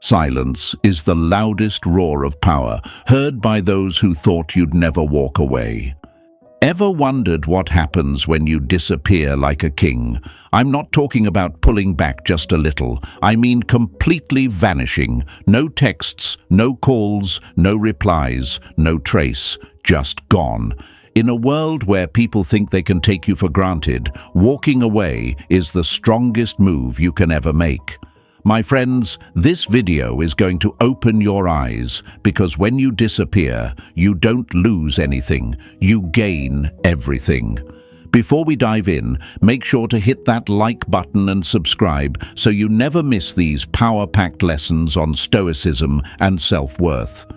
Silence is the loudest roar of power, heard by those who thought you'd never walk away. Ever wondered what happens when you disappear like a king? I'm not talking about pulling back just a little. I mean completely vanishing. No texts, no calls, no replies, no trace. Just gone. In a world where people think they can take you for granted, walking away is the strongest move you can ever make. My friends, this video is going to open your eyes, because when you disappear, you don't lose anything, you gain everything. Before we dive in, make sure to hit that like button and subscribe so you never miss these power-packed lessons on Stoicism and self-worth.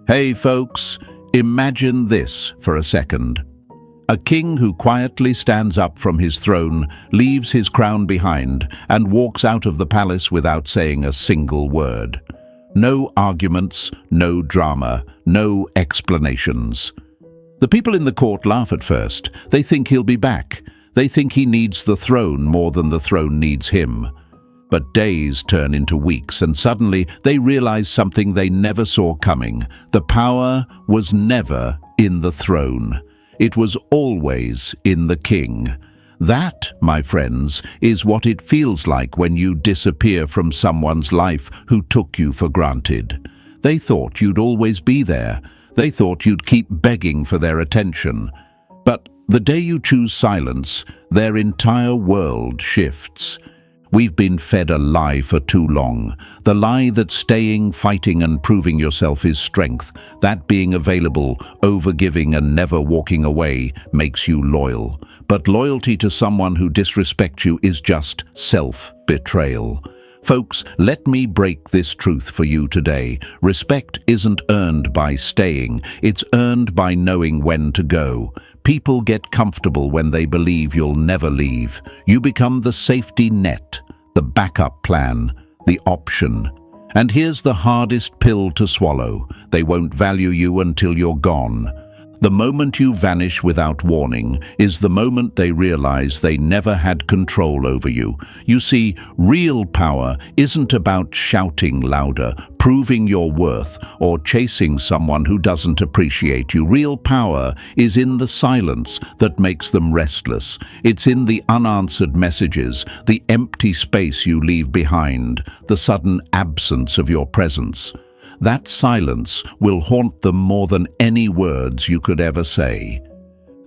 Hey folks, imagine this for a second. A king who quietly stands up from his throne, leaves his crown behind, and walks out of the palace without saying a single word. No arguments, no drama, no explanations. The people in the court laugh at first. They think he'll be back. They think he needs the throne more than the throne needs him. But days turn into weeks, and suddenly they realize something they never saw coming. The power was never in the throne. It was always in the king. That, my friends, is what it feels like when you disappear from someone's life who took you for granted. They thought you'd always be there. They thought you'd keep begging for their attention. But the day you choose silence, their entire world shifts. We've been fed a lie for too long. The lie that staying, fighting and proving yourself is strength. That being available, overgiving and never walking away makes you loyal. But loyalty to someone who disrespects you is just self-betrayal. Folks, let me break this truth for you today. Respect isn't earned by staying. It's earned by knowing when to go. People get comfortable when they believe you'll never leave. You become the safety net, the backup plan, the option. And here's the hardest pill to swallow. They won't value you until you're gone. The moment you vanish without warning is the moment they realize they never had control over you. You see, real power isn't about shouting louder, proving your worth, or chasing someone who doesn't appreciate you. Real power is in the silence that makes them restless. It's in the unanswered messages, the empty space you leave behind, the sudden absence of your presence. That silence will haunt them more than any words you could ever say.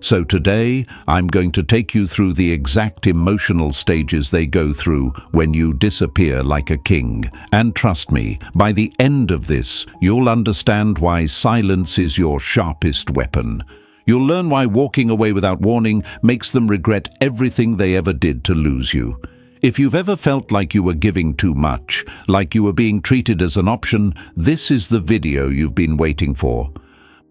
So today, I'm going to take you through the exact emotional stages they go through when you disappear like a king. And trust me, by the end of this, you'll understand why silence is your sharpest weapon. You'll learn why walking away without warning makes them regret everything they ever did to lose you. If you've ever felt like you were giving too much, like you were being treated as an option, this is the video you've been waiting for.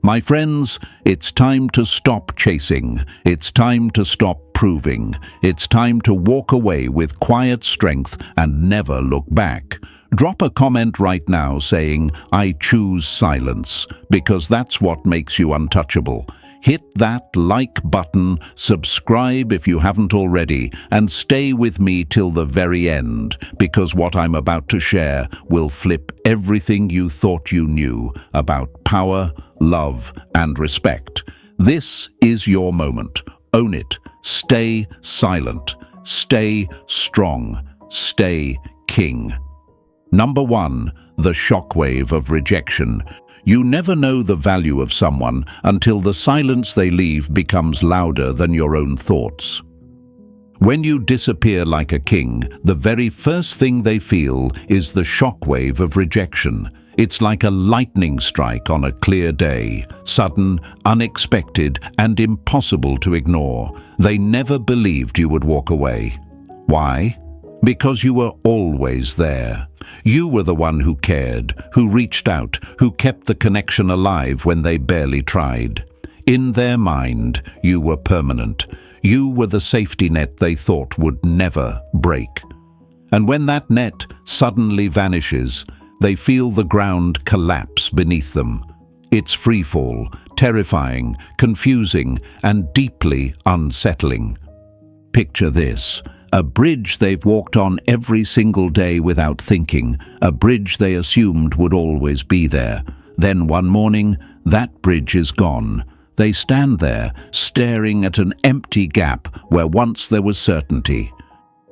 My friends, it's time to stop chasing. It's time to stop proving. It's time to walk away with quiet strength and never look back. Drop a comment right now saying, "I choose silence," because that's what makes you untouchable. Hit that like button, subscribe if you haven't already, and stay with me till the very end, because what I'm about to share will flip everything you thought you knew about power, love, and respect. This is your moment. Own it. Stay silent. Stay strong. Stay king. Number 1, the shockwave of rejection. You never know the value of someone until the silence they leave becomes louder than your own thoughts. When you disappear like a king, the very first thing they feel is the shockwave of rejection. It's like a lightning strike on a clear day, sudden, unexpected, and impossible to ignore. They never believed you would walk away. Why? Because you were always there. You were the one who cared, who reached out, who kept the connection alive when they barely tried. In their mind, you were permanent. You were the safety net they thought would never break. And when that net suddenly vanishes, they feel the ground collapse beneath them. It's freefall, terrifying, confusing, and deeply unsettling. Picture this. a bridge they've walked on every single day without thinking, a bridge they assumed would always be there. Then one morning, that bridge is gone. They stand there, staring at an empty gap where once there was certainty.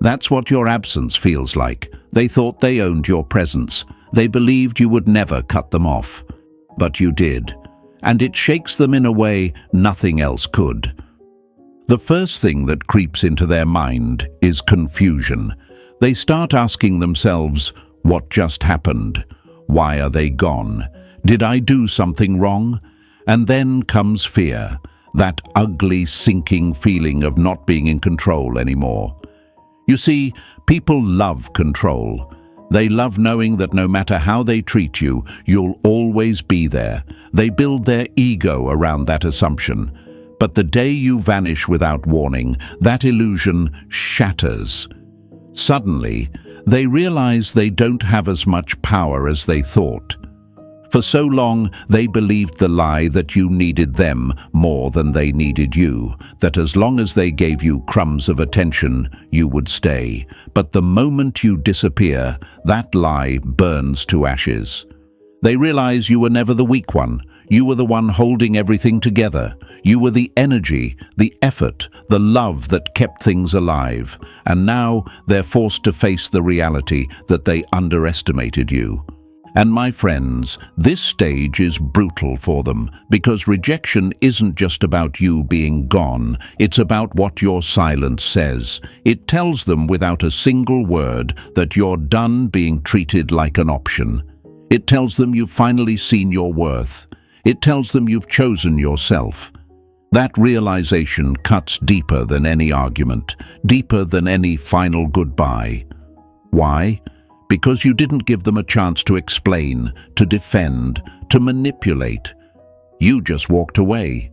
That's what your absence feels like. They thought they owned your presence. They believed you would never cut them off. But you did. And it shakes them in a way nothing else could. The first thing that creeps into their mind is confusion. They start asking themselves, what just happened? Why are they gone? Did I do something wrong? And then comes fear, that ugly, sinking feeling of not being in control anymore. You see, people love control. They love knowing that no matter how they treat you, you'll always be there. They build their ego around that assumption. But the day you vanish without warning, that illusion shatters. Suddenly, they realize they don't have as much power as they thought. For so long, they believed the lie that you needed them more than they needed you, that as long as they gave you crumbs of attention, you would stay. But the moment you disappear, that lie burns to ashes. They realize you were never the weak one. You were the one holding everything together. You were the energy, the effort, the love that kept things alive. And now they're forced to face the reality that they underestimated you. And my friends, this stage is brutal for them, because rejection isn't just about you being gone, it's about what your silence says. It tells them without a single word that you're done being treated like an option. It tells them you've finally seen your worth. It tells them you've chosen yourself. That realization cuts deeper than any argument, deeper than any final goodbye. Why? Because you didn't give them a chance to explain, to defend, to manipulate. You just walked away.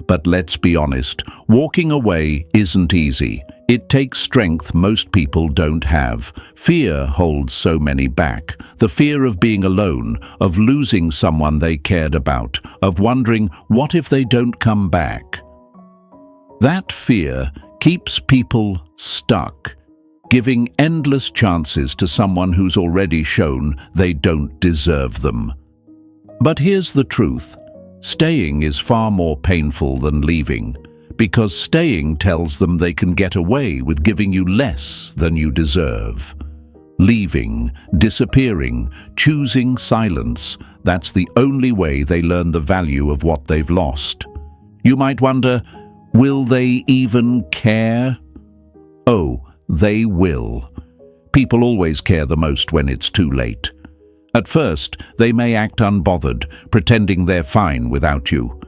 But let's be honest, walking away isn't easy. It takes strength most people don't have. Fear holds so many back. The fear of being alone, of losing someone they cared about, of wondering, what if they don't come back? That fear keeps people stuck, giving endless chances to someone who's already shown they don't deserve them. But here's the truth. Staying is far more painful than leaving, because staying tells them they can get away with giving you less than you deserve. Leaving, disappearing, choosing silence, that's the only way they learn the value of what they've lost. You might wonder, will they even care? Oh, they will. People always care the most when it's too late. At first, they may act unbothered, pretending they're fine without you.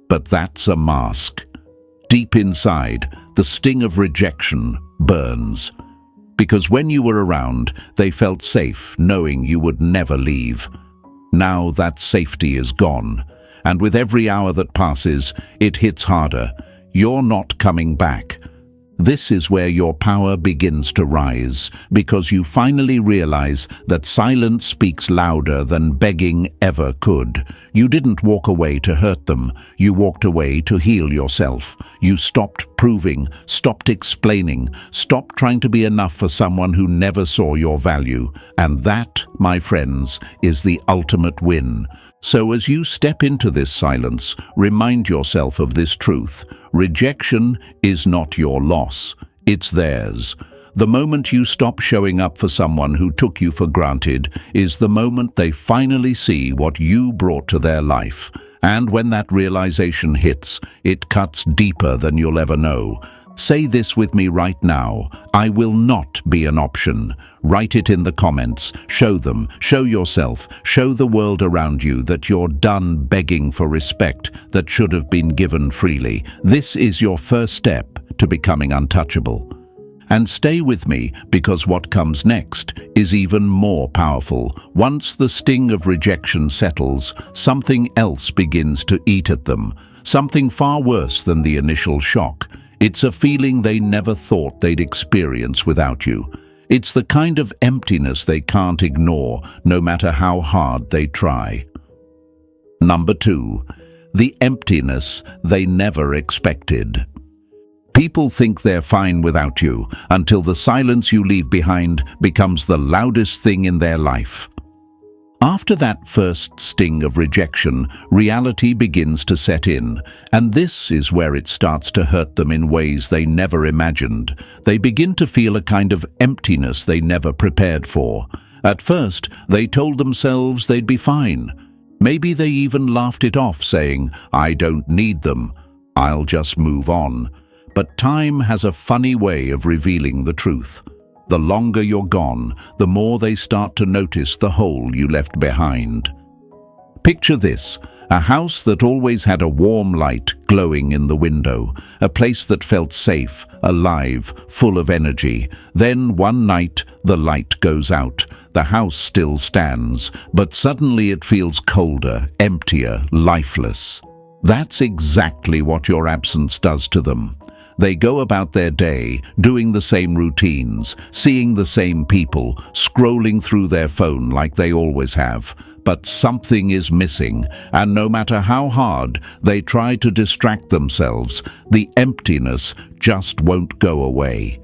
But that's a mask. Deep inside, the sting of rejection burns. Because when you were around, they felt safe, knowing you would never leave. Now that safety is gone, and with every hour that passes, it hits harder. You're not coming back. This is where your power begins to rise, because you finally realize that silence speaks louder than begging ever could. You didn't walk away to hurt them. You walked away to heal yourself. You stopped proving, stopped explaining, stopped trying to be enough for someone who never saw your value. And that, my friends, is the ultimate win. So as you step into this silence, remind yourself of this truth. Rejection is not your loss, it's theirs. The moment you stop showing up for someone who took you for granted is the moment they finally see what you brought to their life. And when that realization hits, it cuts deeper than you'll ever know. Say this with me right now. I will not be an option. Write it in the comments. Show them, show yourself, show the world around you that you're done begging for respect that should have been given freely. This is your first step to becoming untouchable. And stay with me, because what comes next is even more powerful. Once the sting of rejection settles, something else begins to eat at them. Something far worse than the initial shock. It's a feeling they never thought they'd experience without you. It's the kind of emptiness they can't ignore, no matter how hard they try. Number 2, the emptiness they never expected. People think they're fine without you until the silence you leave behind becomes the loudest thing in their life. After that first sting of rejection, reality begins to set in, and this is where it starts to hurt them in ways they never imagined. They begin to feel a kind of emptiness they never prepared for. At first, they told themselves they'd be fine. Maybe they even laughed it off, saying, "I don't need them. I'll just move on." But time has a funny way of revealing the truth. The longer you're gone, the more they start to notice the hole you left behind. Picture this, a house that always had a warm light glowing in the window, a place that felt safe, alive, full of energy. Then one night, the light goes out. The house still stands, but suddenly it feels colder, emptier, lifeless. That's exactly what your absence does to them. They go about their day, doing the same routines, seeing the same people, scrolling through their phone like they always have. But something is missing, and no matter how hard they try to distract themselves, the emptiness just won't go away.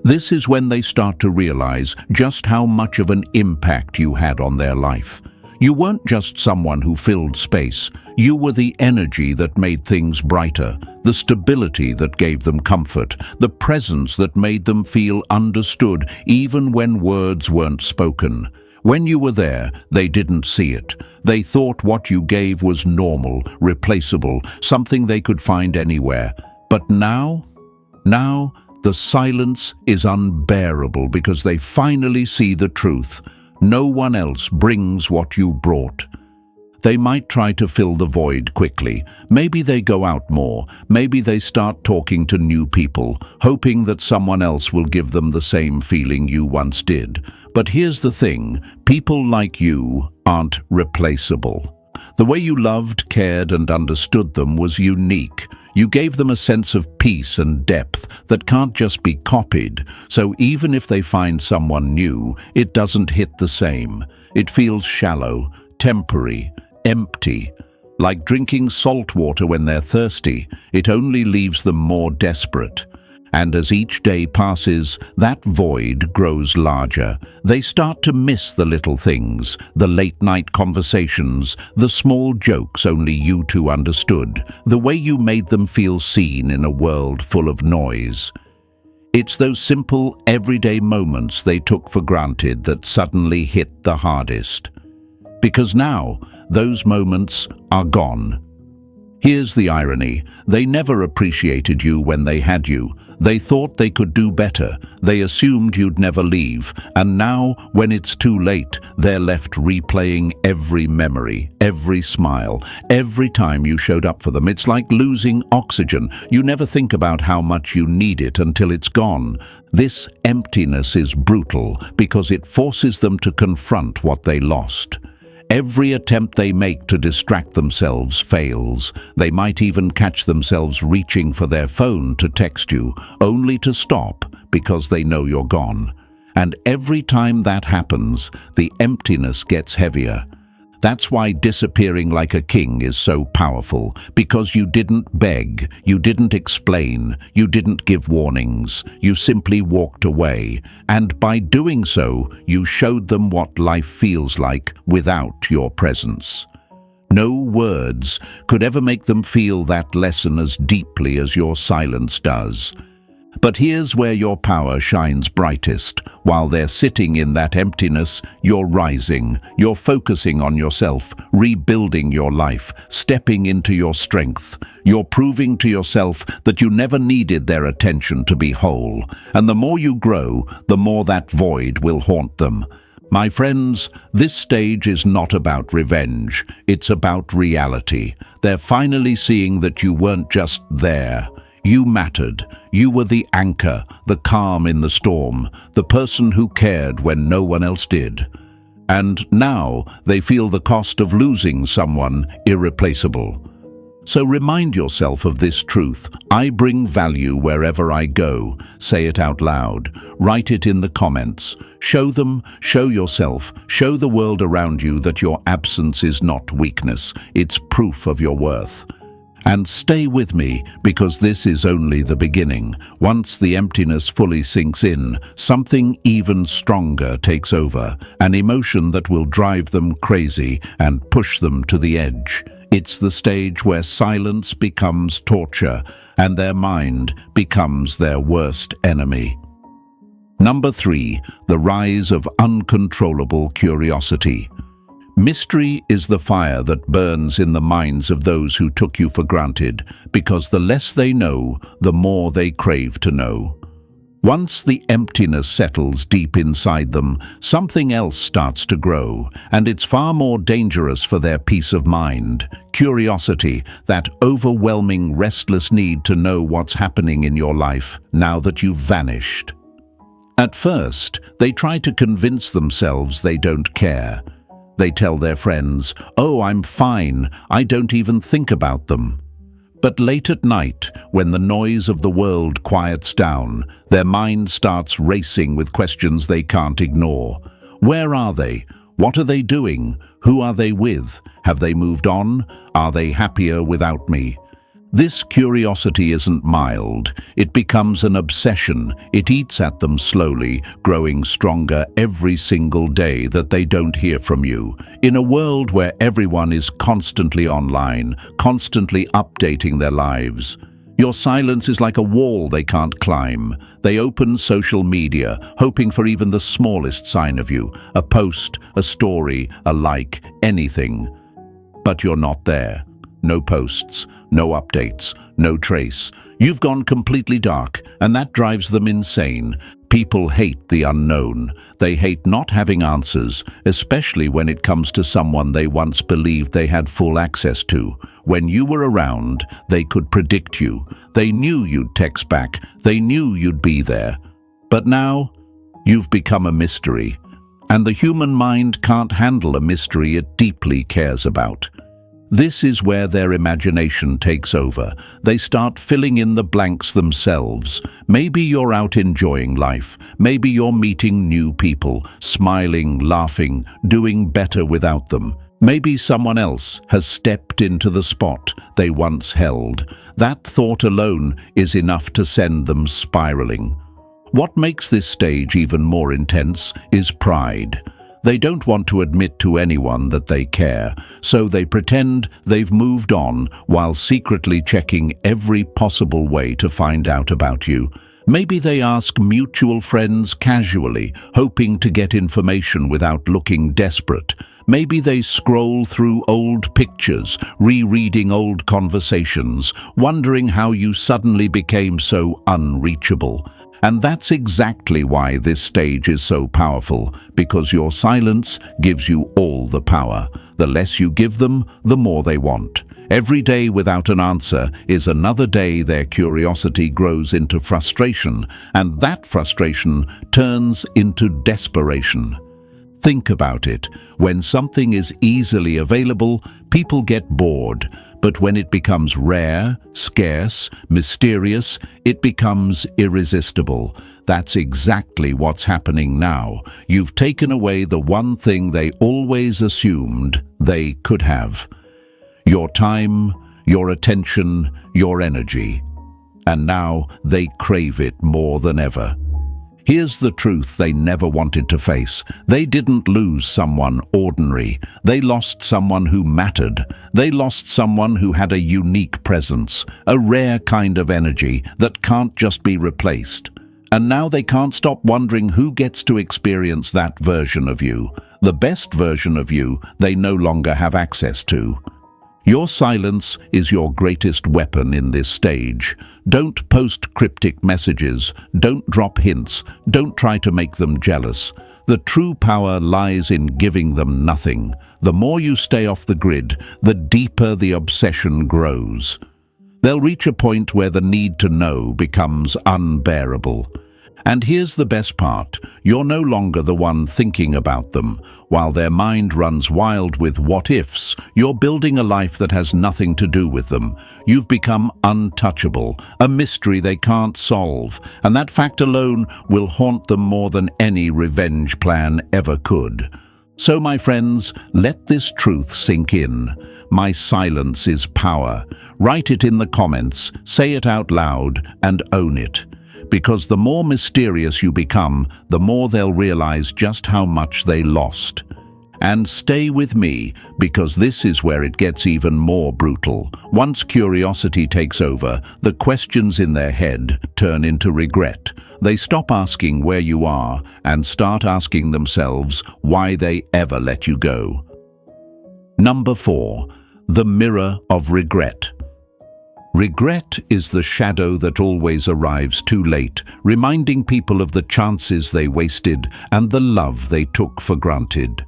This is when they start to realize just how much of an impact you had on their life. You weren't just someone who filled space. You were the energy that made things brighter, the stability that gave them comfort, the presence that made them feel understood even when words weren't spoken. When you were there, they didn't see it. They thought what you gave was normal, replaceable, something they could find anywhere. But now, the silence is unbearable because they finally see the truth. No one else brings what you brought. They might try to fill the void quickly. Maybe they go out more. Maybe they start talking to new people, hoping that someone else will give them the same feeling you once did. But here's the thing, people like you aren't replaceable. The way you loved, cared, and understood them was unique. You gave them a sense of peace and depth that can't just be copied, so even if they find someone new, it doesn't hit the same. It feels shallow, temporary, empty. Like drinking salt water when they're thirsty, it only leaves them more desperate. And as each day passes, that void grows larger. They start to miss the little things, the late-night conversations, the small jokes only you two understood, the way you made them feel seen in a world full of noise. It's those simple, everyday moments they took for granted that suddenly hit the hardest. Because now, those moments are gone. Here's the irony. They never appreciated you when they had you. They thought they could do better. They assumed you'd never leave. And now, when it's too late, they're left replaying every memory, every smile, every time you showed up for them. It's like losing oxygen. You never think about how much you need it until it's gone. This emptiness is brutal because it forces them to confront what they lost. Every attempt they make to distract themselves fails. They might even catch themselves reaching for their phone to text you, only to stop because they know you're gone. And every time that happens, the emptiness gets heavier. That's why disappearing like a king is so powerful, because you didn't beg, you didn't explain, you didn't give warnings, you simply walked away. And by doing so, you showed them what life feels like without your presence. No words could ever make them feel that lesson as deeply as your silence does. But here's where your power shines brightest. While they're sitting in that emptiness, you're rising. You're focusing on yourself, rebuilding your life, stepping into your strength. You're proving to yourself that you never needed their attention to be whole. And the more you grow, the more that void will haunt them. My friends, this stage is not about revenge. It's about reality. They're finally seeing that you weren't just there. You mattered. You were the anchor, the calm in the storm, the person who cared when no one else did. And now they feel the cost of losing someone irreplaceable. So remind yourself of this truth. I bring value wherever I go. Say it out loud. Write it in the comments. Show them, show yourself, show the world around you that your absence is not weakness. It's proof of your worth. And stay with me, because this is only the beginning. Once the emptiness fully sinks in, something even stronger takes over, an emotion that will drive them crazy and push them to the edge. It's the stage where silence becomes torture, and their mind becomes their worst enemy. Number 3, the rise of uncontrollable curiosity. Mystery is the fire that burns in the minds of those who took you for granted, because the less they know, the more they crave to know. Once the emptiness settles deep inside them, something else starts to grow, and it's far more dangerous for their peace of mind. Curiosity, that overwhelming, restless need to know what's happening in your life now that you've vanished. At first, they try to convince themselves they don't care. They tell their friends, "Oh, I'm fine, I don't even think about them." But late at night, when the noise of the world quiets down, their mind starts racing with questions they can't ignore. Where are they? What are they doing? Who are they with? Have they moved on? Are they happier without me? This curiosity isn't mild. It becomes an obsession. It eats at them slowly, growing stronger every single day that they don't hear from you. In a world where everyone is constantly online, constantly updating their lives, your silence is like a wall they can't climb. They open social media, hoping for even the smallest sign of you, a post, a story, a like, anything. But you're not there. No posts, no updates, no trace. You've gone completely dark, and that drives them insane. People hate the unknown. They hate not having answers, especially when it comes to someone they once believed they had full access to. When you were around, they could predict you. They knew you'd text back. They knew you'd be there. But now, you've become a mystery. And the human mind can't handle a mystery it deeply cares about. This is where their imagination takes over. They start filling in the blanks themselves. Maybe you're out enjoying life. Maybe you're meeting new people, smiling, laughing, doing better without them. Maybe someone else has stepped into the spot they once held. That thought alone is enough to send them spiraling. What makes this stage even more intense is pride. They don't want to admit to anyone that they care, so they pretend they've moved on while secretly checking every possible way to find out about you. Maybe they ask mutual friends casually, hoping to get information without looking desperate. Maybe they scroll through old pictures, rereading old conversations, wondering how you suddenly became so unreachable. And that's exactly why this stage is so powerful, because your silence gives you all the power. The less you give them, the more they want. Every day without an answer is another day their curiosity grows into frustration, and that frustration turns into desperation. Think about it. When something is easily available, people get bored. But when it becomes rare, scarce, mysterious, it becomes irresistible. That's exactly what's happening now. You've taken away the one thing they always assumed they could have. Your time, your attention, your energy. And now they crave it more than ever. Here's the truth they never wanted to face. They didn't lose someone ordinary. They lost someone who mattered. They lost someone who had a unique presence, a rare kind of energy that can't just be replaced. And now they can't stop wondering who gets to experience that version of you. The best version of you they no longer have access to. Your silence is your greatest weapon in this stage. Don't post cryptic messages, don't drop hints, don't try to make them jealous. The true power lies in giving them nothing. The more you stay off the grid, the deeper the obsession grows. They'll reach a point where the need to know becomes unbearable. And here's the best part. You're no longer the one thinking about them. While their mind runs wild with what-ifs, you're building a life that has nothing to do with them. You've become untouchable, a mystery they can't solve, and that fact alone will haunt them more than any revenge plan ever could. So, my friends, let this truth sink in. My silence is power. Write it in the comments, say it out loud, and own it. Because the more mysterious you become, the more they'll realize just how much they lost. And stay with me, because this is where it gets even more brutal. Once curiosity takes over, the questions in their head turn into regret. They stop asking where you are and start asking themselves why they ever let you go. Number 4. The mirror of regret. Regret is the shadow that always arrives too late, reminding people of the chances they wasted and the love they took for granted.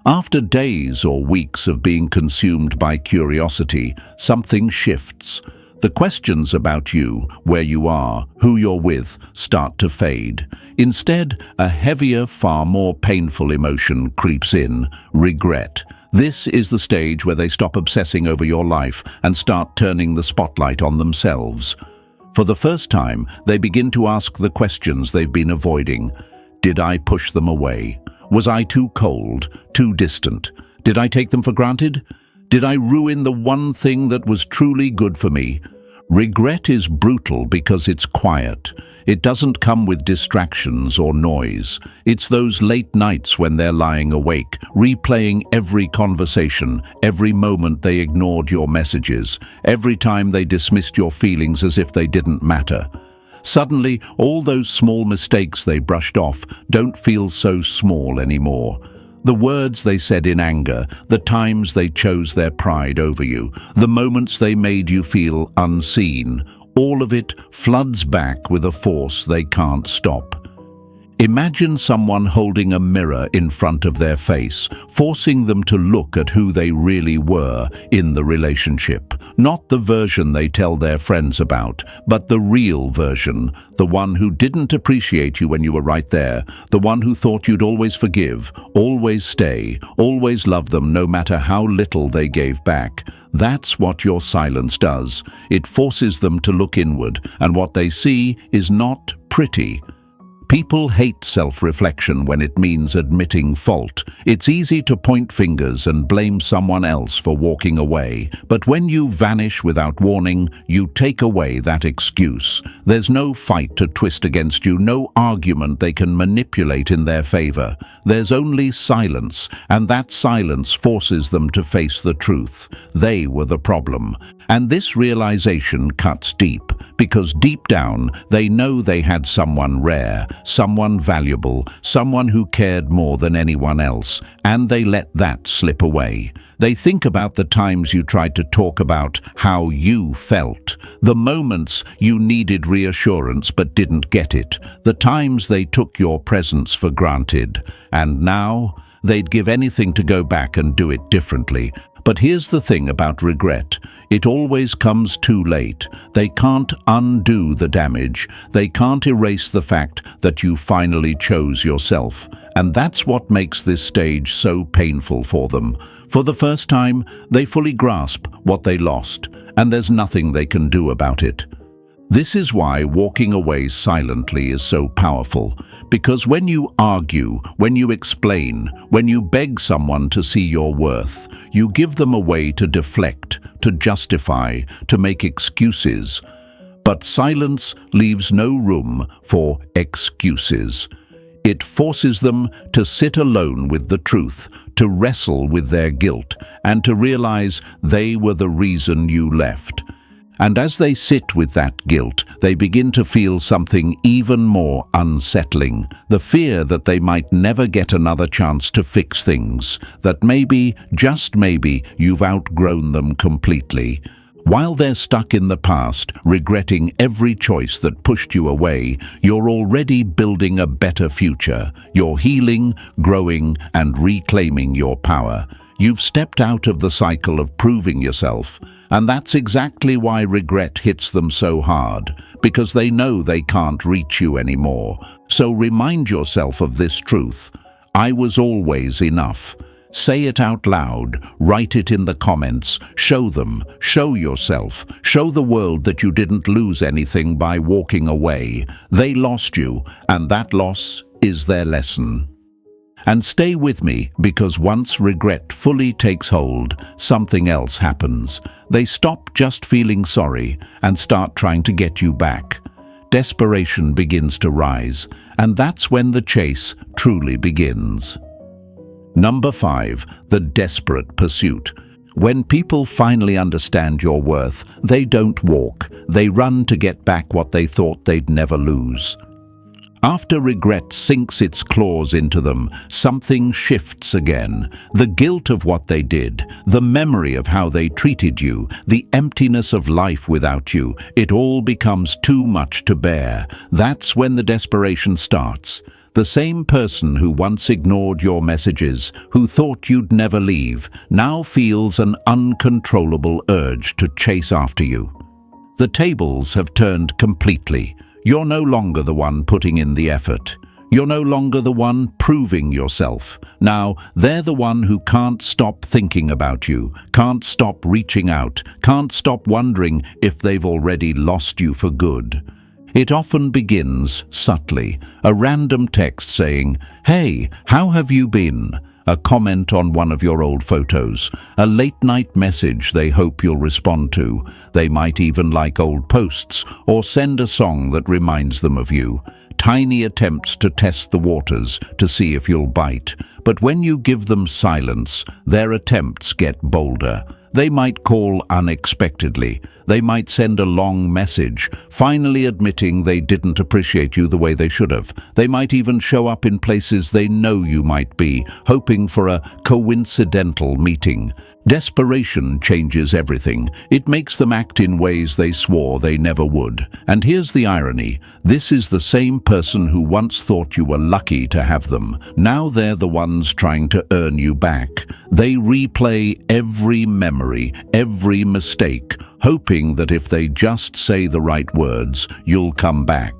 After days or weeks of being consumed by curiosity, something shifts. The questions about you, where you are, who you're with, start to fade. Instead, a heavier, far more painful emotion creeps in: regret. This is the stage where they stop obsessing over your life and start turning the spotlight on themselves. For the first time, they begin to ask the questions they've been avoiding. Did I push them away? Was I too cold, too distant? Did I take them for granted? Did I ruin the one thing that was truly good for me? Regret is brutal because it's quiet. It doesn't come with distractions or noise. It's those late nights when they're lying awake, replaying every conversation, every moment they ignored your messages, every time they dismissed your feelings as if they didn't matter. Suddenly, all those small mistakes they brushed off don't feel so small anymore. The words they said in anger, the times they chose their pride over you, the moments they made you feel unseen, all of it floods back with a force they can't stop. Imagine someone holding a mirror in front of their face, forcing them to look at who they really were in the relationship. Not the version they tell their friends about, but the real version, the one who didn't appreciate you when you were right there, the one who thought you'd always forgive, always stay, always love them no matter how little they gave back. That's what your silence does. It forces them to look inward, and what they see is not pretty. People hate self-reflection when it means admitting fault. It's easy to point fingers and blame someone else for walking away, but when you vanish without warning, you take away that excuse. There's no fight to twist against you, no argument they can manipulate in their favor. There's only silence, and that silence forces them to face the truth. They were the problem. And this realization cuts deep, because deep down they know they had someone rare, someone valuable, someone who cared more than anyone else, and they let that slip away. They think about the times you tried to talk about how you felt, the moments you needed reassurance but didn't get it, the times they took your presence for granted, and now they'd give anything to go back and do it differently. But here's the thing about regret. It always comes too late. They can't undo the damage. They can't erase the fact that you finally chose yourself. And that's what makes this stage so painful for them. For the first time, they fully grasp what they lost, and there's nothing they can do about it. This is why walking away silently is so powerful, because when you argue, when you explain, when you beg someone to see your worth, you give them a way to deflect, to justify, to make excuses. But silence leaves no room for excuses. It forces them to sit alone with the truth, to wrestle with their guilt, and to realize they were the reason you left. And as they sit with that guilt, they begin to feel something even more unsettling, the fear that they might never get another chance to fix things, that maybe, just maybe, you've outgrown them completely. While they're stuck in the past, regretting every choice that pushed you away, you're already building a better future. You're healing, growing, and reclaiming your power. You've stepped out of the cycle of proving yourself, and that's exactly why regret hits them so hard, because they know they can't reach you anymore. So remind yourself of this truth. I was always enough. Say it out loud, write it in the comments, show them, show yourself, show the world that you didn't lose anything by walking away. They lost you, and that loss is their lesson. And stay with me, because once regret fully takes hold, something else happens. They stop just feeling sorry and start trying to get you back. Desperation begins to rise, and that's when the chase truly begins. Number 5, the desperate pursuit. When people finally understand your worth, they don't walk, they run to get back what they thought they'd never lose. After regret sinks its claws into them, something shifts again. The guilt of what they did, the memory of how they treated you, the emptiness of life without you, it all becomes too much to bear. That's when the desperation starts. The same person who once ignored your messages, who thought you'd never leave, now feels an uncontrollable urge to chase after you. The tables have turned completely. You're no longer the one putting in the effort. You're no longer the one proving yourself. Now, they're the one who can't stop thinking about you, can't stop reaching out, can't stop wondering if they've already lost you for good. It often begins subtly, a random text saying, "Hey, how have you been?" A comment on one of your old photos, a late-night message they hope you'll respond to. They might even like old posts or send a song that reminds them of you. Tiny attempts to test the waters to see if you'll bite. But when you give them silence, their attempts get bolder. They might call unexpectedly. They might send a long message, finally admitting they didn't appreciate you the way they should have. They might even show up in places they know you might be, hoping for a coincidental meeting. Desperation changes everything. It makes them act in ways they swore they never would. And here's the irony. This is the same person who once thought you were lucky to have them. Now they're the ones trying to earn you back. They replay every memory, every mistake, hoping that if they just say the right words, you'll come back.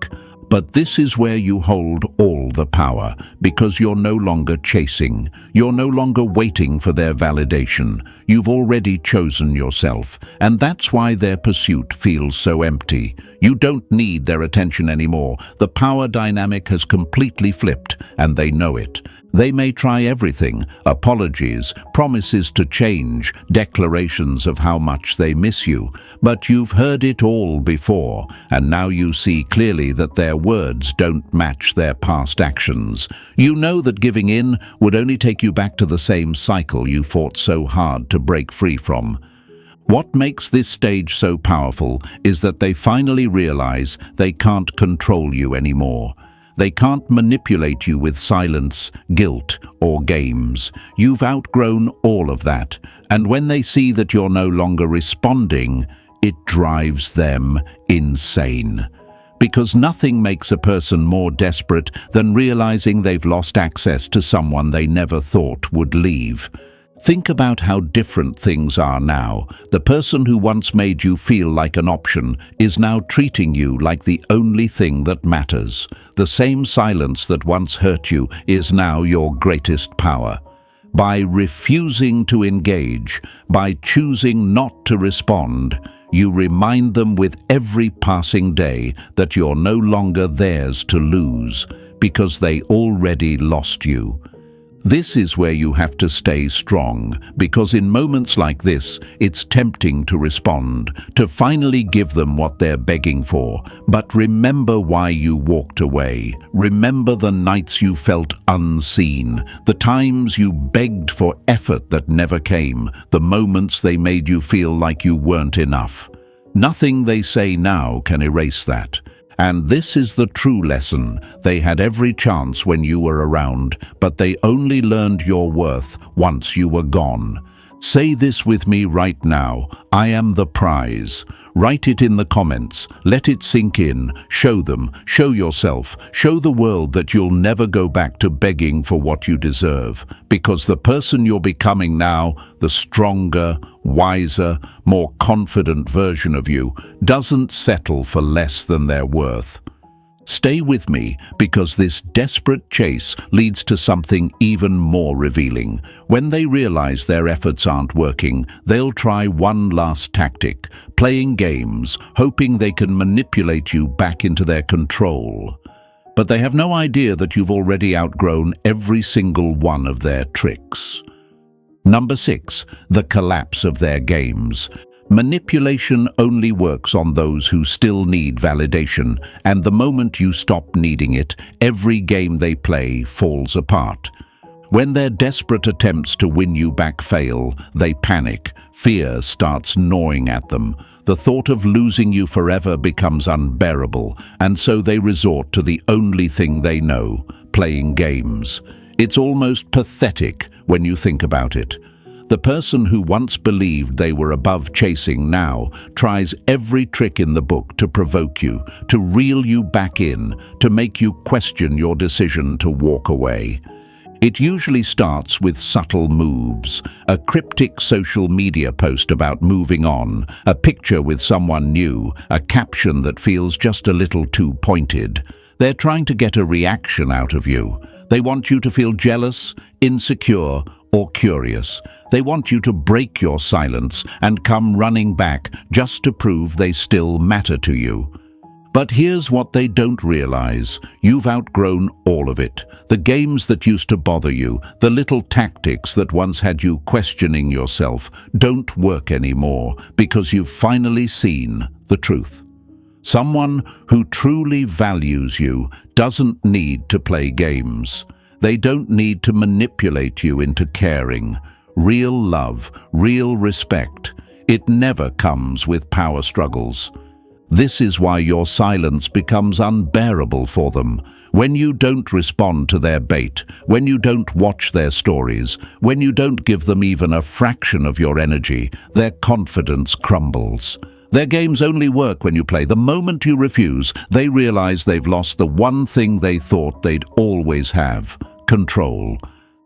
But this is where you hold all the power, because you're no longer chasing. You're no longer waiting for their validation. You've already chosen yourself, and that's why their pursuit feels so empty. You don't need their attention anymore. The power dynamic has completely flipped, and they know it. They may try everything: apologies, promises to change, declarations of how much they miss you. But you've heard it all before, and now you see clearly that their words don't match their past actions. You know that giving in would only take you back to the same cycle you fought so hard to break free from. What makes this stage so powerful is that they finally realize they can't control you anymore. They can't manipulate you with silence, guilt, or games. You've outgrown all of that, and when they see that you're no longer responding, it drives them insane. Because nothing makes a person more desperate than realizing they've lost access to someone they never thought would leave. Think about how different things are now. The person who once made you feel like an option is now treating you like the only thing that matters. The same silence that once hurt you is now your greatest power. By refusing to engage, by choosing not to respond, you remind them with every passing day that you're no longer theirs to lose, because they already lost you. This is where you have to stay strong, because in moments like this, it's tempting to respond, to finally give them what they're begging for. But remember why you walked away. Remember the nights you felt unseen, the times you begged for effort that never came, the moments they made you feel like you weren't enough. Nothing they say now can erase that. And this is the true lesson. They had every chance when you were around, but they only learned your worth once you were gone. Say this with me right now: I am the prize. Write it in the comments. Let it sink in. Show them. Show yourself. Show the world that you'll never go back to begging for what you deserve. Because the person you're becoming now, the stronger, wiser, more confident version of you, doesn't settle for less than their worth. Stay with me, because this desperate chase leads to something even more revealing. When they realize their efforts aren't working, they'll try one last tactic: playing games, hoping they can manipulate you back into their control. but they have no idea that you've already outgrown every single one of their tricks. Number 6, the collapse of their games. Manipulation only works on those who still need validation, and the moment you stop needing it, every game they play falls apart. When their desperate attempts to win you back fail, they panic. Fear starts gnawing at them. The thought of losing you forever becomes unbearable, and so they resort to the only thing they know, playing games. It's almost pathetic when you think about it. The person who once believed they were above chasing now tries every trick in the book to provoke you, to reel you back in, to make you question your decision to walk away. It usually starts with subtle moves, a cryptic social media post about moving on, a picture with someone new, a caption that feels just a little too pointed. They're trying to get a reaction out of you. They want you to feel jealous, insecure, or curious. They want you to break your silence and come running back just to prove they still matter to you. But here's what they don't realize. You've outgrown all of it. The games that used to bother you, the little tactics that once had you questioning yourself, don't work anymore because you've finally seen the truth. Someone who truly values you doesn't need to play games. They don't need to manipulate you into caring. Real love, real respect, it never comes with power struggles. This is why your silence becomes unbearable for them. When you don't respond to their bait, when you don't watch their stories, when you don't give them even a fraction of your energy, their confidence crumbles. Their games only work when you play. The moment you refuse, they realize they've lost the one thing they thought they'd always have: control.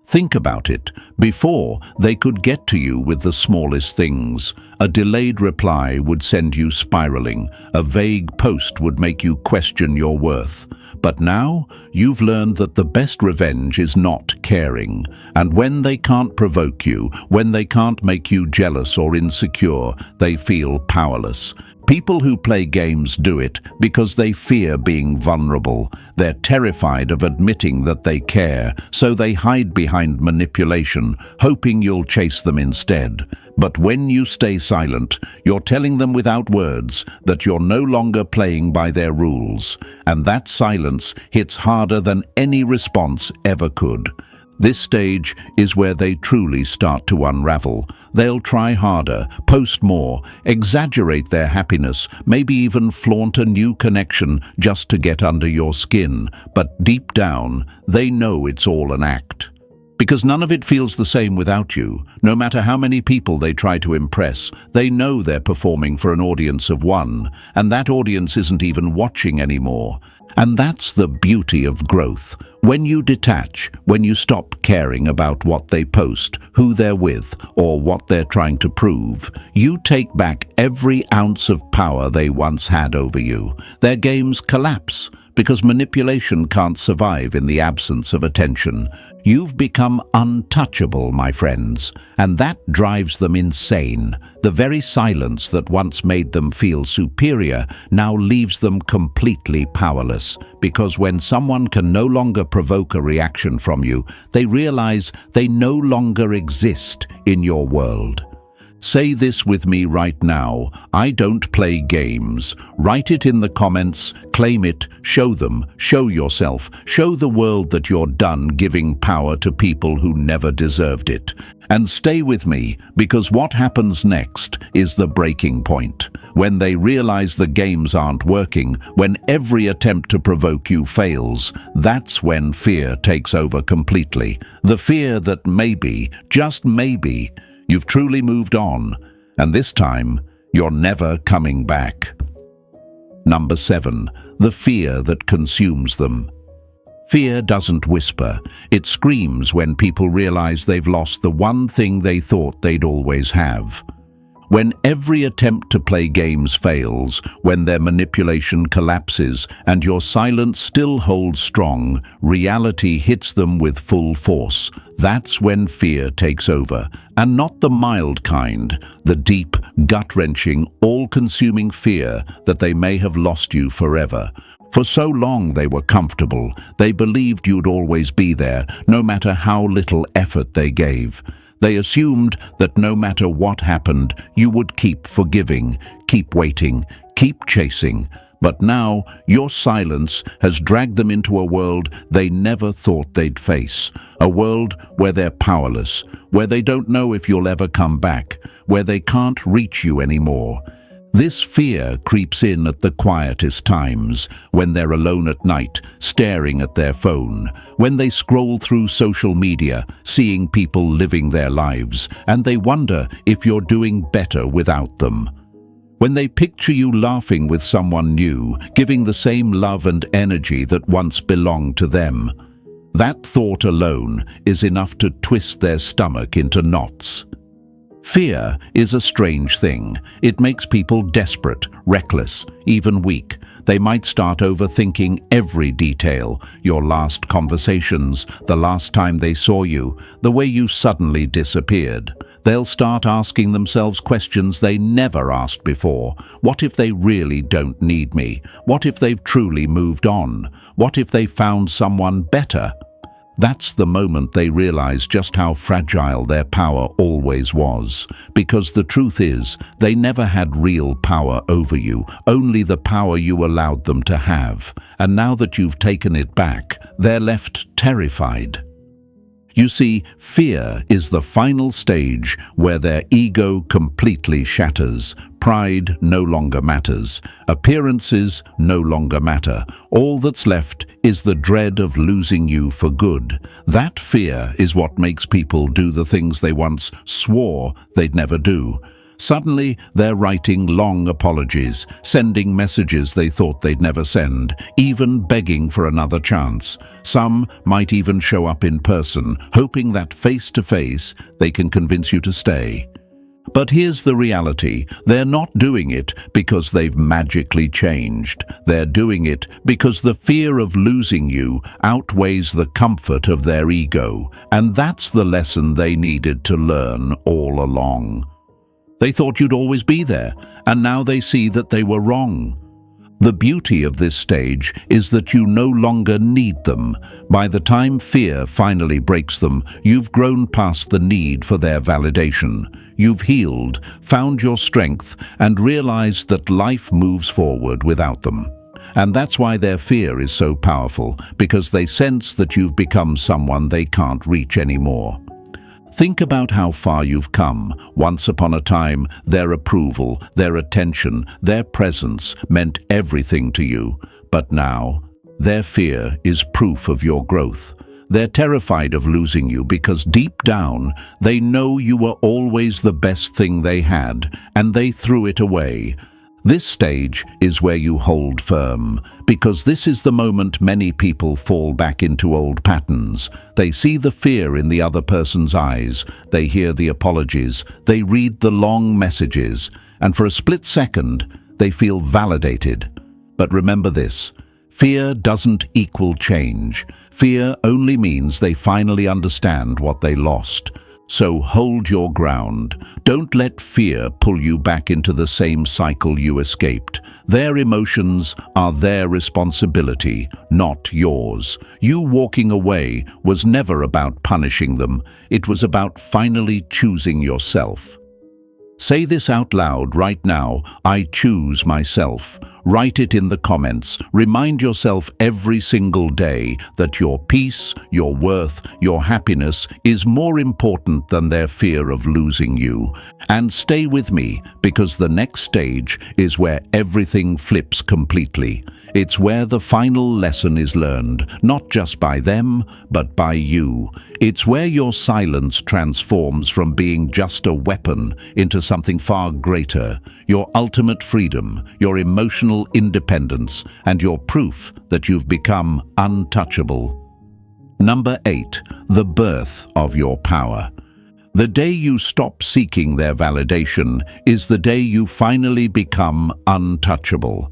Think about it. Before, they could get to you with the smallest things. A delayed reply would send you spiraling. A vague post would make you question your worth. But now, you've learned that the best revenge is not caring. And when they can't provoke you, when they can't make you jealous or insecure, they feel powerless. People who play games do it because they fear being vulnerable. They're terrified of admitting that they care, so they hide behind manipulation, hoping you'll chase them instead. But when you stay silent, you're telling them without words that you're no longer playing by their rules, and that silence hits harder than any response ever could. This stage is where they truly start to unravel. They'll try harder, post more, exaggerate their happiness, maybe even flaunt a new connection just to get under your skin. But deep down, they know it's all an act. Because none of it feels the same without you. No matter how many people they try to impress, they know they're performing for an audience of one, and that audience isn't even watching anymore. And that's the beauty of growth. When you detach, when you stop caring about what they post, who they're with, or what they're trying to prove, you take back every ounce of power they once had over you. Their games collapse because manipulation can't survive in the absence of attention. You've become untouchable, my friends, and that drives them insane. The very silence that once made them feel superior now leaves them completely powerless, because when someone can no longer provoke a reaction from you, they realize they no longer exist in your world. Say this with me right now: I don't play games. Write it in the comments, claim it, show them, show yourself, show the world that you're done giving power to people who never deserved it. And stay with me, because what happens next is the breaking point. When they realize the games aren't working, when every attempt to provoke you fails, that's when fear takes over completely. The fear that maybe, just maybe, you've truly moved on, and this time, you're never coming back. Number 7, the fear that consumes them. Fear doesn't whisper. It screams when people realize they've lost the one thing they thought they'd always have. When every attempt to play games fails, when their manipulation collapses and your silence still holds strong, reality hits them with full force. That's when fear takes over, and not the mild kind, the deep, gut-wrenching, all-consuming fear that they may have lost you forever. For so long they were comfortable. They believed you'd always be there, no matter how little effort they gave. They assumed that no matter what happened, you would keep forgiving, keep waiting, keep chasing. But now, your silence has dragged them into a world they never thought they'd face. A world where they're powerless, where they don't know if you'll ever come back, where they can't reach you anymore. This fear creeps in at the quietest times, when they're alone at night, staring at their phone, when they scroll through social media, seeing people living their lives, and they wonder if you're doing better without them. When they picture you laughing with someone new, giving the same love and energy that once belonged to them. That thought alone is enough to twist their stomach into knots. Fear is a strange thing. It makes people desperate, reckless, even weak. They might start overthinking every detail, your last conversations, the last time they saw you, the way you suddenly disappeared. They'll start asking themselves questions they never asked before. What if they really don't need me? What if they've truly moved on? What if they found someone better? That's the moment they realize just how fragile their power always was. Because the truth is, they never had real power over you, only the power you allowed them to have. And now that you've taken it back, they're left terrified. You see, fear is the final stage where their ego completely shatters. Pride no longer matters. Appearances no longer matter. All that's left is the dread of losing you for good. That fear is what makes people do the things they once swore they'd never do. Suddenly, they're writing long apologies, sending messages they thought they'd never send, even begging for another chance. Some might even show up in person, hoping that face-to-face they can convince you to stay. But here's the reality. They're not doing it because they've magically changed. They're doing it because the fear of losing you outweighs the comfort of their ego. And that's the lesson they needed to learn all along. They thought you'd always be there, and now they see that they were wrong. The beauty of this stage is that you no longer need them. By the time fear finally breaks them, you've grown past the need for their validation. You've healed, found your strength, and realized that life moves forward without them. And that's why their fear is so powerful, because they sense that you've become someone they can't reach anymore. Think about how far you've come. Once upon a time, their approval, their attention, their presence meant everything to you. But now, their fear is proof of your growth. They're terrified of losing you because deep down, they know you were always the best thing they had, and they threw it away. This stage is where you hold firm, because this is the moment many people fall back into old patterns. They see the fear in the other person's eyes, they hear the apologies, they read the long messages, and for a split second, they feel validated. But remember this, fear doesn't equal change. Fear only means they finally understand what they lost. So hold your ground. Don't let fear pull you back into the same cycle you escaped. Their emotions are their responsibility, not yours. You walking away was never about punishing them. It was about finally choosing yourself. Say this out loud right now, I choose myself. Write it in the comments. Remind yourself every single day that your peace, your worth, your happiness is more important than their fear of losing you. And stay with me, because the next stage is where everything flips completely. It's where the final lesson is learned, not just by them, but by you. It's where your silence transforms from being just a weapon into something far greater, your ultimate freedom, your emotional independence, and your proof that you've become untouchable. Number 8, the birth of your power. The day you stop seeking their validation is the day you finally become untouchable.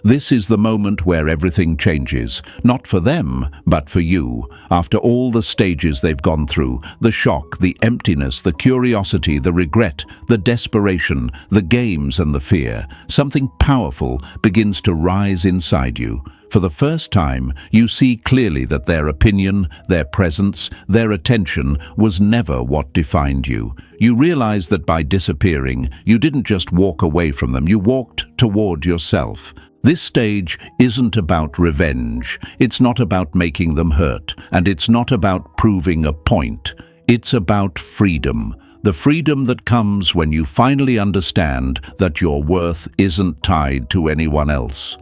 This is the moment where everything changes, not for them, but for you. After all the stages they've gone through, the shock, the emptiness, the curiosity, the regret, the desperation, the games and the fear, something powerful begins to rise inside you. For the first time, you see clearly that their opinion, their presence, their attention was never what defined you. You realize that by disappearing, you didn't just walk away from them, you walked toward yourself. This stage isn't about revenge, it's not about making them hurt, and it's not about proving a point. It's about freedom. The freedom that comes when you finally understand that your worth isn't tied to anyone else.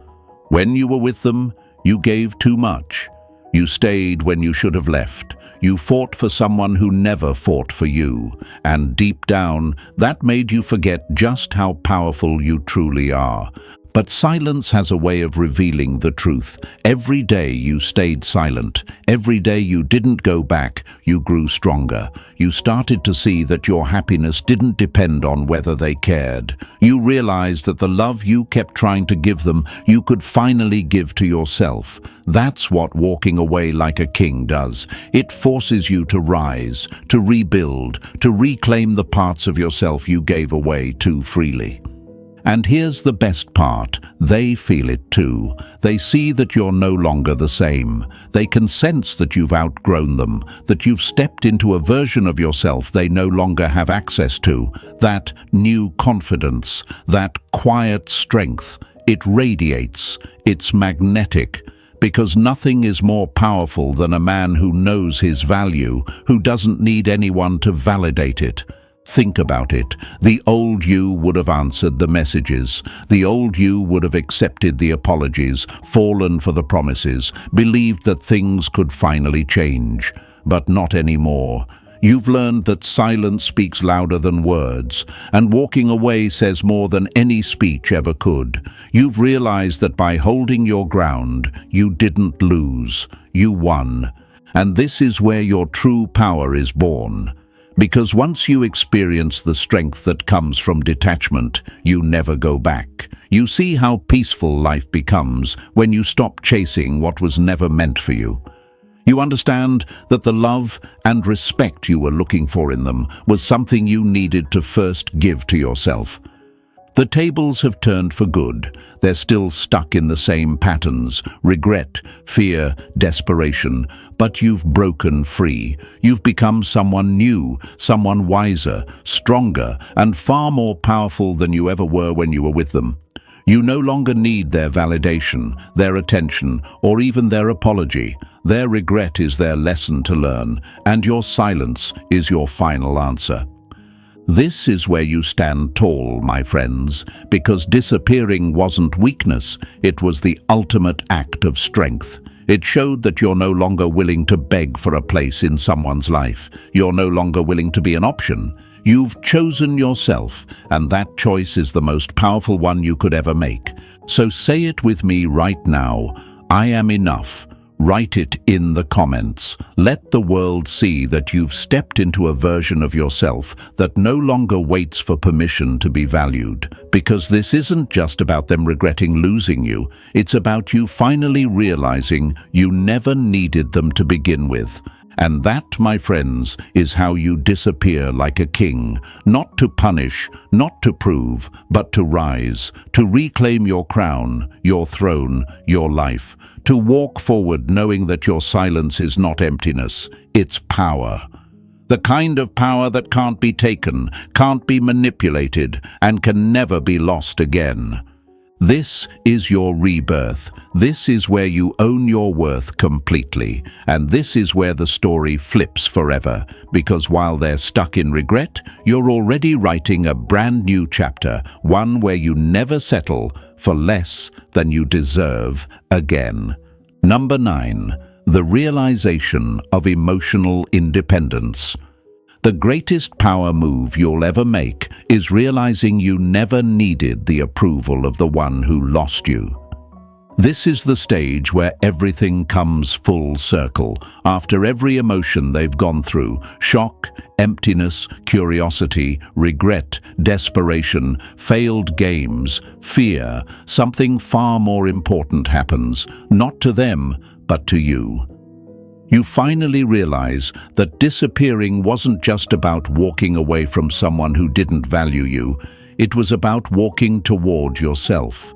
When you were with them, you gave too much. You stayed when you should have left. You fought for someone who never fought for you. And deep down, that made you forget just how powerful you truly are. But silence has a way of revealing the truth. Every day you stayed silent. Every day you didn't go back, you grew stronger. You started to see that your happiness didn't depend on whether they cared. You realized that the love you kept trying to give them, you could finally give to yourself. That's what walking away like a king does. It forces you to rise, to rebuild, to reclaim the parts of yourself you gave away too freely. And here's the best part, they feel it too. They see that you're no longer the same. They can sense that you've outgrown them, that you've stepped into a version of yourself they no longer have access to. That new confidence, that quiet strength, it radiates, it's magnetic. Because nothing is more powerful than a man who knows his value, who doesn't need anyone to validate it. Think about it. The old you would have answered the messages. The old you would have accepted the apologies, fallen for the promises, believed that things could finally change. But not anymore. You've learned that silence speaks louder than words, and walking away says more than any speech ever could. You've realized that by holding your ground, you didn't lose. You won. And this is where your true power is born. Because once you experience the strength that comes from detachment, you never go back. You see how peaceful life becomes when you stop chasing what was never meant for you. You understand that the love and respect you were looking for in them was something you needed to first give to yourself. The tables have turned for good. They're still stuck in the same patterns, regret, fear, desperation, but you've broken free. You've become someone new, someone wiser, stronger, and far more powerful than you ever were when you were with them. You no longer need their validation, their attention, or even their apology. Their regret is their lesson to learn, and your silence is your final answer. This is where you stand tall, my friends, because disappearing wasn't weakness, it was the ultimate act of strength. It showed that you're no longer willing to beg for a place in someone's life. You're no longer willing to be an option. You've chosen yourself, and that choice is the most powerful one you could ever make. So say it with me right now. I am enough. Write it in the comments. Let the world see that you've stepped into a version of yourself that no longer waits for permission to be valued. Because this isn't just about them regretting losing you. It's about you finally realizing you never needed them to begin with. And that, my friends, is how you disappear like a king. Not to punish, not to prove, but to rise, to reclaim your crown, your throne, your life. To walk forward knowing that your silence is not emptiness, it's power. The kind of power that can't be taken, can't be manipulated, and can never be lost again. This is your rebirth. This is where you own your worth completely. And this is where the story flips forever. Because while they're stuck in regret, you're already writing a brand new chapter, one where you never settle for less than you deserve again. Number 9. The realization of emotional independence. The greatest power move you'll ever make is realizing you never needed the approval of the one who lost you. This is the stage where everything comes full circle. After every emotion they've gone through, shock, emptiness, curiosity, regret, desperation, failed games, fear, something far more important happens, not to them, but to you. You finally realize that disappearing wasn't just about walking away from someone who didn't value you. It was about walking toward yourself.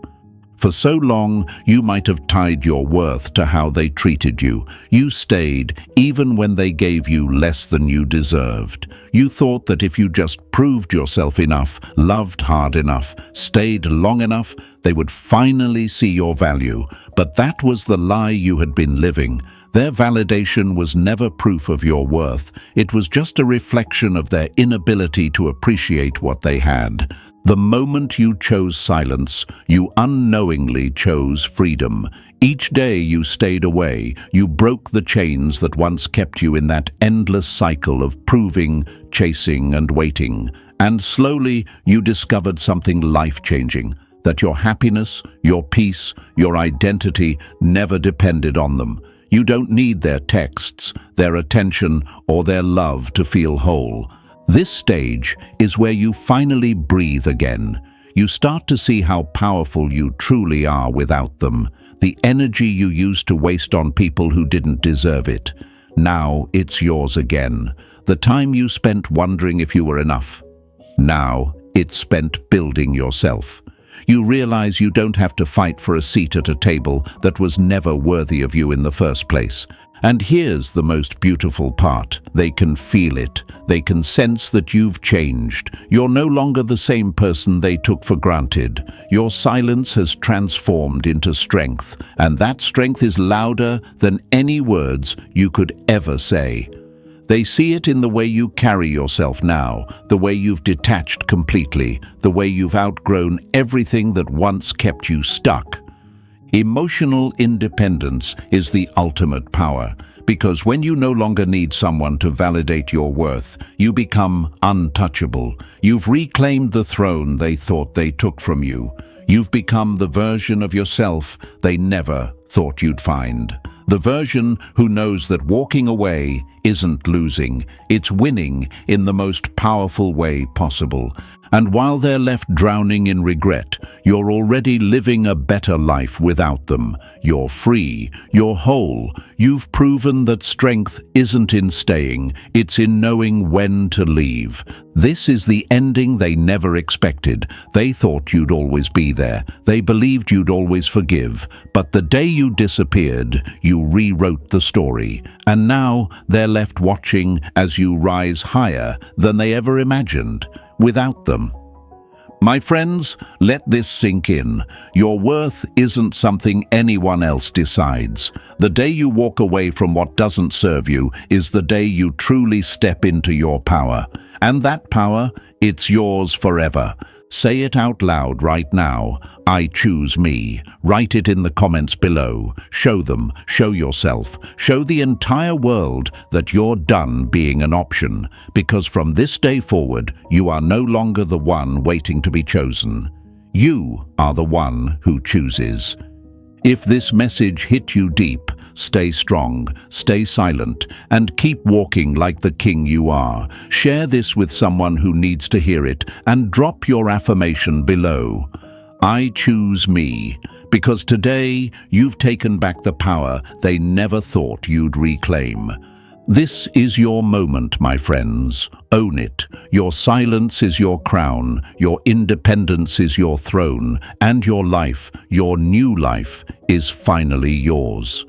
For so long, you might have tied your worth to how they treated you. You stayed, even when they gave you less than you deserved. You thought that if you just proved yourself enough, loved hard enough, stayed long enough, they would finally see your value. But that was the lie you had been living. Their validation was never proof of your worth. It was just a reflection of their inability to appreciate what they had. The moment you chose silence, you unknowingly chose freedom. Each day you stayed away, you broke the chains that once kept you in that endless cycle of proving, chasing, and waiting. And slowly you discovered something life-changing, that your happiness, your peace, your identity never depended on them. You don't need their texts, their attention, or their love to feel whole. This stage is where you finally breathe again. You start to see how powerful you truly are without them. The energy you used to waste on people who didn't deserve it. Now it's yours again. The time you spent wondering if you were enough. Now it's spent building yourself. You realize you don't have to fight for a seat at a table that was never worthy of you in the first place. And here's the most beautiful part. They can feel it. They can sense that you've changed. You're no longer the same person they took for granted. Your silence has transformed into strength, and that strength is louder than any words you could ever say. They see it in the way you carry yourself now, the way you've detached completely, the way you've outgrown everything that once kept you stuck. Emotional independence is the ultimate power, because when you no longer need someone to validate your worth, you become untouchable. You've reclaimed the throne they thought they took from you. You've become the version of yourself they never thought you'd find. The version who knows that walking away isn't losing, it's winning in the most powerful way possible. And while they're left drowning in regret, you're already living a better life without them. You're free, you're whole. You've proven that strength isn't in staying, it's in knowing when to leave. This is the ending they never expected. They thought you'd always be there. They believed you'd always forgive. But the day you disappeared, you rewrote the story. And now they're left watching as you rise higher than they ever imagined. Without them. My friends, let this sink in. Your worth isn't something anyone else decides. The day you walk away from what doesn't serve you is the day you truly step into your power. And that power, it's yours forever. Say it out loud right now. I choose me. Write it in the comments below. Show them, show yourself, show the entire world that you're done being an option, because from this day forward, you are no longer the one waiting to be chosen. You are the one who chooses. If this message hit you deep, stay strong, stay silent, and keep walking like the king you are. Share this with someone who needs to hear it, and drop your affirmation below. I choose me, because today you've taken back the power they never thought you'd reclaim. This is your moment, my friends. Own it. Your silence is your crown, your independence is your throne, and your life, your new life, is finally yours.